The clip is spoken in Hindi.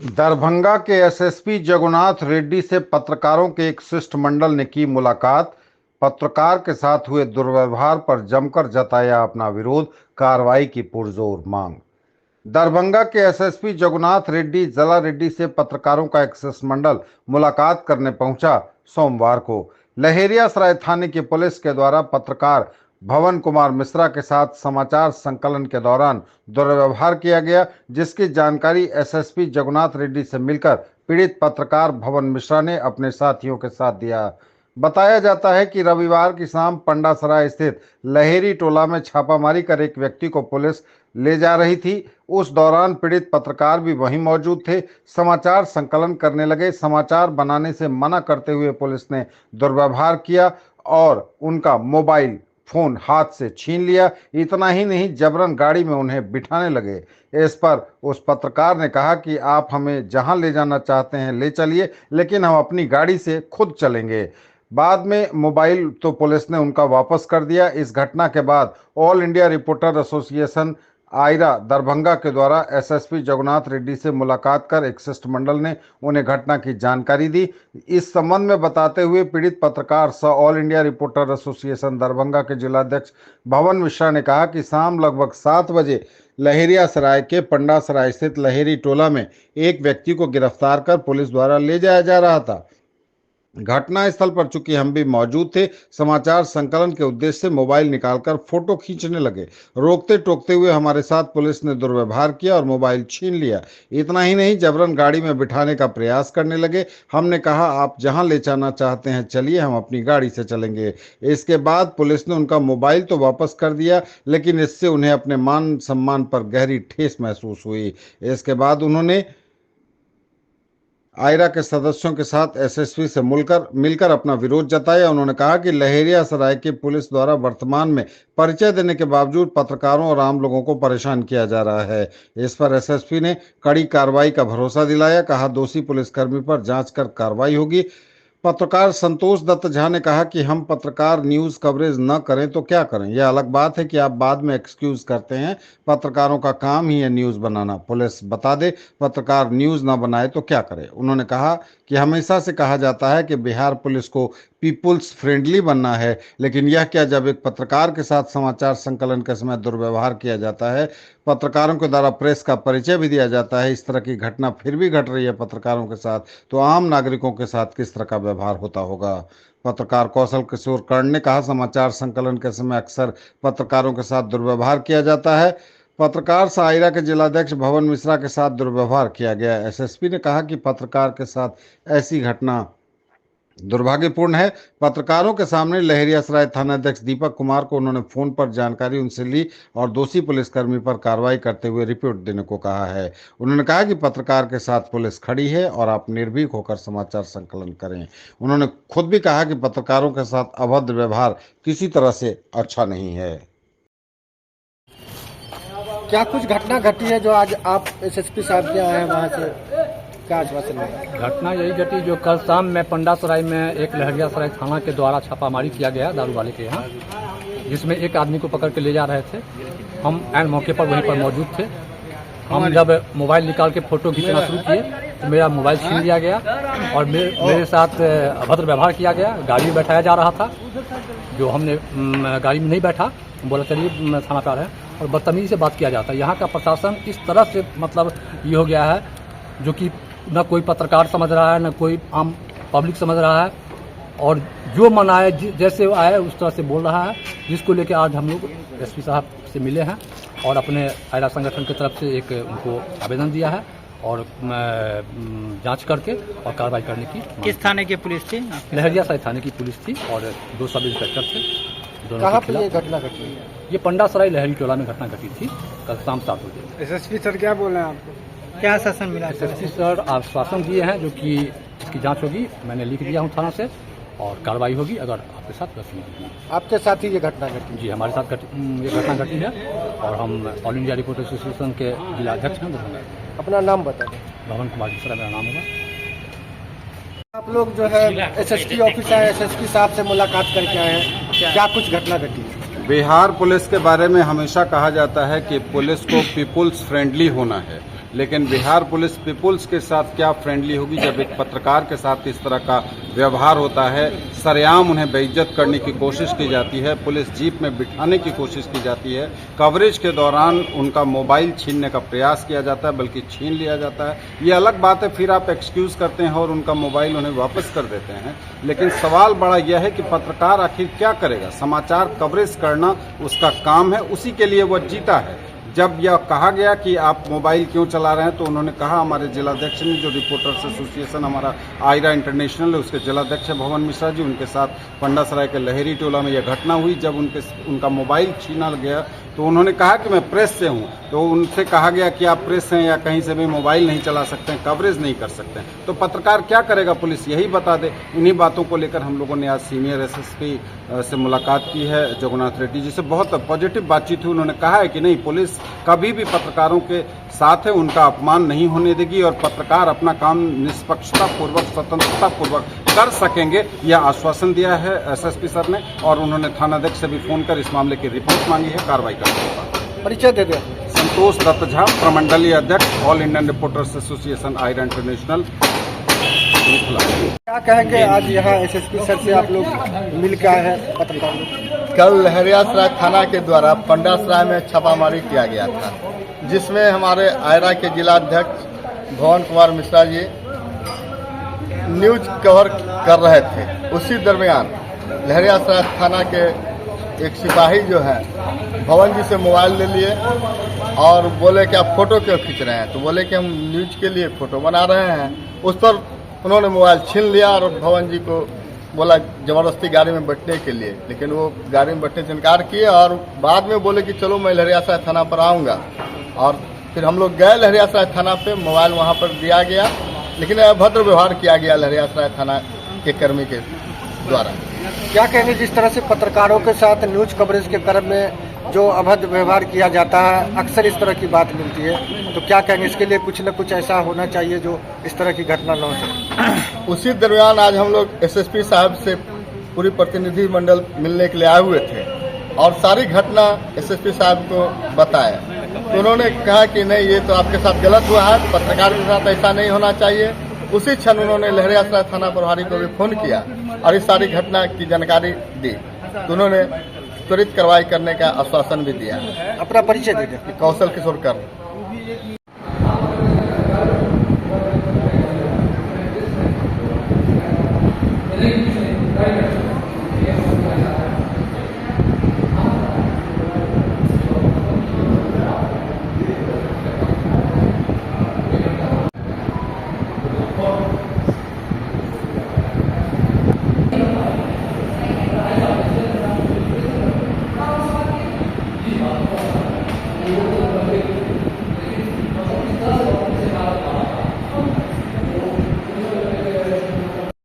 दरभंगा के एसएसपी जगन्नाथ रेड्डी से पत्रकारों के एक शिष्टमंडल ने की मुलाकात। पत्रकार के साथ हुए दुर्व्यवहार पर जमकर जताया अपना विरोध, कार्रवाई की पुरजोर मांग। दरभंगा के एसएसपी जगन्नाथ रेड्डी जला रेड्डी से पत्रकारों का एक शिष्टमंडल मुलाकात करने पहुंचा। सोमवार को लहेरियासराय थाने की पुलिस के द्वारा पत्रकार भवन कुमार मिश्रा के साथ समाचार संकलन के दौरान दुर्व्यवहार किया गया, जिसकी जानकारी एसएसपी जगन्नाथ रेड्डी से मिलकर पीड़ित पत्रकार भवन मिश्रा ने अपने साथियों के साथ दिया। बताया जाता है कि रविवार की शाम पंडासराय स्थित लहेरी टोला में छापामारी कर एक व्यक्ति को पुलिस ले जा रही थी। उस दौरान पीड़ित पत्रकार भी वहीं मौजूद थे। समाचार संकलन करने लगे। समाचार बनाने से मना करते हुए पुलिस ने दुर्व्यवहार किया और उनका मोबाइल फोन हाथ से छीन लिया। इतना ही नहीं, जबरन गाड़ी में उन्हें बिठाने लगे। इस पर उस पत्रकार ने कहा कि आप हमें जहां ले जाना चाहते हैं ले चलिए, लेकिन हम अपनी गाड़ी से खुद चलेंगे। बाद में मोबाइल तो पुलिस ने उनका वापस कर दिया। इस घटना के बाद All India Reporter Association AIRA Darbhanga के द्वारा एसएसपी जगन्नाथ रेड्डी से मुलाकात कर एक शिष्टमंडल ने उन्हें घटना की जानकारी दी। इस संबंध में बताते हुए पीड़ित पत्रकार सह all India Reporter association Darbhanga के जिलाध्यक्ष भवन मिश्रा ने कहा कि शाम लगभग 7 बजे लहेरियासराय के पंडासराय स्थित लहेरी टोला में एक व्यक्ति को गिरफ्तार कर पुलिस द्वारा ले जाया जा रहा था। घटनास्थल पर चूंकि हम भी मौजूद थे, समाचार संकलन के उद्देश्य से मोबाइल निकालकर फोटो खींचने लगे। रोकते टोकते हुए हमारे साथ पुलिस ने दुर्व्यवहार किया और मोबाइल छीन लिया। इतना ही नहीं, जबरन गाड़ी में बिठाने का प्रयास करने लगे। हमने कहा आप जहां ले जाना चाहते हैं चलिए, हम अपनी गाड़ी से चलेंगे। इसके बाद पुलिस ने उनका मोबाइल तो वापस कर दिया, लेकिन इससे उन्हें अपने मान सम्मान पर गहरी ठेस महसूस हुई। इसके बाद उन्होंने आयरा के सदस्यों के साथ एसएसपी से मिलकर अपना विरोध जताया। उन्होंने कहा कि लहेरियासराय की पुलिस द्वारा वर्तमान में परिचय देने के बावजूद पत्रकारों और आम लोगों को परेशान किया जा रहा है। इस पर एसएसपी ने कड़ी कार्रवाई का भरोसा दिलाया। कहा दोषी पुलिसकर्मी पर जांच कर कार्रवाई होगी। पत्रकार संतोष दत्त झा ने कहा कि हम पत्रकार न्यूज कवरेज न करें तो क्या करें। यह अलग बात है कि आप बाद में एक्सक्यूज करते हैं, पत्रकारों का काम ही है न्यूज बनाना। पुलिस बता दे पत्रकार न्यूज न बनाए तो क्या करे। उन्होंने कहा कि हमेशा से कहा जाता है कि बिहार पुलिस को पीपुल्स फ्रेंडली बनना है, लेकिन यह क्या जब एक पत्रकार के साथ समाचार संकलन के समय दुर्व्यवहार किया जाता है, पत्रकारों के द्वारा प्रेस का परिचय भी दिया जाता है, इस तरह की घटना फिर भी घट रही है पत्रकारों के साथ, तो आम नागरिकों के साथ किस तरह का व्यवहार होता होगा। पत्रकार कौशल किशोर कर्ण ने कहा समाचार संकलन के समय अक्सर पत्रकारों के साथ दुर्व्यवहार किया जाता है। पत्रकार सह आयरा के जिलाध्यक्ष भवन मिश्रा के साथ दुर्व्यवहार किया गया। एसएसपी ने कहा कि पत्रकार के साथ ऐसी घटना दुर्भाग्यपूर्ण है। पत्रकारों के सामने लहेरियासराय थानाध्यक्ष दीपक कुमार को उन्होंने फोन पर जानकारी उनसे ली और दोषी पुलिसकर्मी पर कार्रवाई करते हुए रिपोर्ट देने को कहा है। उन्होंने कहा कि पत्रकार के साथ पुलिस खड़ी है और आप निर्भीक होकर समाचार संकलन करें। उन्होंने खुद भी कहा कि पत्रकारों के साथ अभद्र व्यवहार किसी तरह से अच्छा नहीं है। क्या कुछ घटना घटी है जो आज आप एसएसपी साहब के आए हैं वहाँ से, क्या आश्वासन है? घटना यही घटी जो कल शाम में पंडासराय में एक लहेरियासराय थाना के द्वारा छापामारी किया गया दारू वाले के यहाँ, जिसमें एक आदमी को पकड़ के ले जा रहे थे। हम ऐन मौके पर वहीं पर मौजूद थे। हम जब मोबाइल निकाल के फोटो खींचना शुरू किए तो मेरा मोबाइल छीन लिया गया और मेरे साथ अभद्र व्यवहार किया गया। गाड़ी में बैठाया जा रहा था, जो हमने गाड़ी में नहीं बैठा, बोला चलिए थाना पे आ रहे हैं, और बदतमीजी से बात किया जाता है। यहाँ का प्रशासन इस तरह से मतलब ये हो गया है जो कि न कोई पत्रकार समझ रहा है, न कोई आम पब्लिक समझ रहा है, और जो मन आए जैसे आए उस तरह से बोल रहा है, जिसको लेकर आज हम लोग एसपी साहब से मिले हैं और अपने आयरा संगठन की तरफ से एक उनको आवेदन दिया है और जांच करके और कार्रवाई करने की। किस थाने की पुलिस थी? लहेरियासराय थाने की पुलिस थी और 2 सब इंस्पेक्टर थे। कहाँ पर ये घटना घटी है? ये पंडासराय लहेरी टोला में घटना घटी थी कल शाम 7 बजे। एसएसपी सर क्या बोले हैं आपको? क्या आश्वासन मिला? एसएसपी सर आश्वासन दिए हैं जो कि इसकी जांच होगी, मैंने लिख दिया हूँ थाना से, और कार्रवाई होगी अगर आपके साथ वैसी नहीं। आपके साथ ही ये घटना घटी? जी, हमारे साथ ये घटना घटी है और हम ऑल इंडिया रिपोर्टर एसोसिएशन के जिलाध्यक्ष हैं दरभंगा। अपना नाम बता दें। भवन कुमार मिश्रा मेरा नाम होगा। आप लोग जो है एसएसपी ऑफिस आए, एसएसपी साहब से मुलाकात करके आए हैं, क्या कुछ घटना घटी है? बिहार पुलिस के बारे में हमेशा कहा जाता है कि पुलिस को पीपुल्स फ्रेंडली होना है, लेकिन बिहार पुलिस पीपुल्स के साथ क्या फ्रेंडली होगी जब एक पत्रकार के साथ इस तरह का व्यवहार होता है। सरेआम उन्हें बेइज्जत करने की कोशिश की जाती है, पुलिस जीप में बिठाने की कोशिश की जाती है, कवरेज के दौरान उनका मोबाइल छीनने का प्रयास किया जाता है, बल्कि छीन लिया जाता है। ये अलग बात है, फिर आप एक्सक्यूज करते हैं और उनका मोबाइल उन्हें वापस कर देते हैं। लेकिन सवाल बड़ा यह है कि पत्रकार आखिर क्या करेगा। समाचार कवरेज करना उसका काम है, उसी के लिए वह जीता है। जब यह कहा गया कि आप मोबाइल क्यों चला रहे हैं, तो उन्होंने कहा, हमारे जिलाध्यक्ष ने, जो रिपोर्टर्स एसोसिएशन हमारा आयरा इंटरनेशनल है, उसके जिलाध्यक्ष भवन मिश्रा जी, उनके साथ पंडासराय के लहरी टोला में यह घटना हुई। जब उनका मोबाइल छीना गया तो उन्होंने कहा कि मैं प्रेस से हूं, तो उनसे कहा गया कि आप प्रेस से या कहीं से भी मोबाइल नहीं चला सकते हैं, कवरेज नहीं कर सकते हैं। तो पत्रकार क्या करेगा, पुलिस यही बता दे। इन्हीं बातों को लेकर हम लोगों ने आज सीनियर एसएसपी से मुलाकात की है, जगन्नाथ रेड्डी जी से। बहुत पॉजिटिव बातचीत हुई। उन्होंने कहा है कि नहीं, पुलिस कभी भी पत्रकारों के साथ है, उनका अपमान नहीं होने देगी और पत्रकार अपना काम निष्पक्षता पूर्वक, स्वतंत्रता पूर्वक कर सकेंगे, यह आश्वासन दिया है एसएसपी सर ने। और उन्होंने थानाध्यक्ष से भी फोन कर इस मामले की रिपोर्ट मांगी है, कार्रवाई करने का। परिचय दे दें। संतोष दत्त झा, प्रमंडलीय अध्यक्ष, All Indian Reporters Association AIRA International. क्या कहेंगे, आज यहाँ एसएसपी सर से आप लोग मिल के आए हैं पत्रकार? कल लहरियासराय थाना के द्वारा पंडासराय में छापामारी किया गया था, जिसमें हमारे आयरा के जिलाध्यक्ष भवन कुमार मिश्रा जी न्यूज कवर कर रहे थे। उसी दरमियान लहरियासराय थाना के एक सिपाही जो है भवन जी से मोबाइल ले लिए और बोले कि आप फोटो क्यों खींच रहे हैं, तो बोले कि हम न्यूज के लिए फोटो बना रहे हैं। उस पर उन्होंने मोबाइल छीन लिया और भवन जी को बोला जबरदस्ती गाड़ी में बैठने के लिए, लेकिन वो गाड़ी में बैठने से इनकार किए और बाद में बोले कि चलो मैं लहरियासराय थाना पर आऊँगा। और फिर हम लोग गए लहरियासराय थाना पे, मोबाइल वहाँ पर दिया गया, लेकिन अभद्र व्यवहार किया गया लहरियासराय थाना के कर्मी के द्वारा। क्या कहेंगे, जिस तरह से पत्रकारों के साथ न्यूज कवरेज के क्रम में जो अभद्र व्यवहार किया जाता है, अक्सर इस तरह की बात मिलती है, तो क्या कहेंगे, इसके लिए कुछ न कुछ ऐसा होना चाहिए जो इस तरह की घटना न हो सके? उसी दरमियान आज हम लोग एसएसपी साहब से पूरी प्रतिनिधि मंडल मिलने के लिए आए हुए थे और सारी घटना एसएसपी साहब को बताया। तो उन्होंने कहा कि नहीं, ये तो आपके साथ गलत हुआ है, पत्रकार के साथ ऐसा नहीं होना चाहिए। उसी क्षण उन्होंने लहरियासराय थाना प्रभारी को भी फोन किया और इस सारी घटना की जानकारी दी। तो उन्होंने त्वरित कार्रवाई करने का आश्वासन भी दिया। अपना परिचय दे दें। कौशल किशोर कर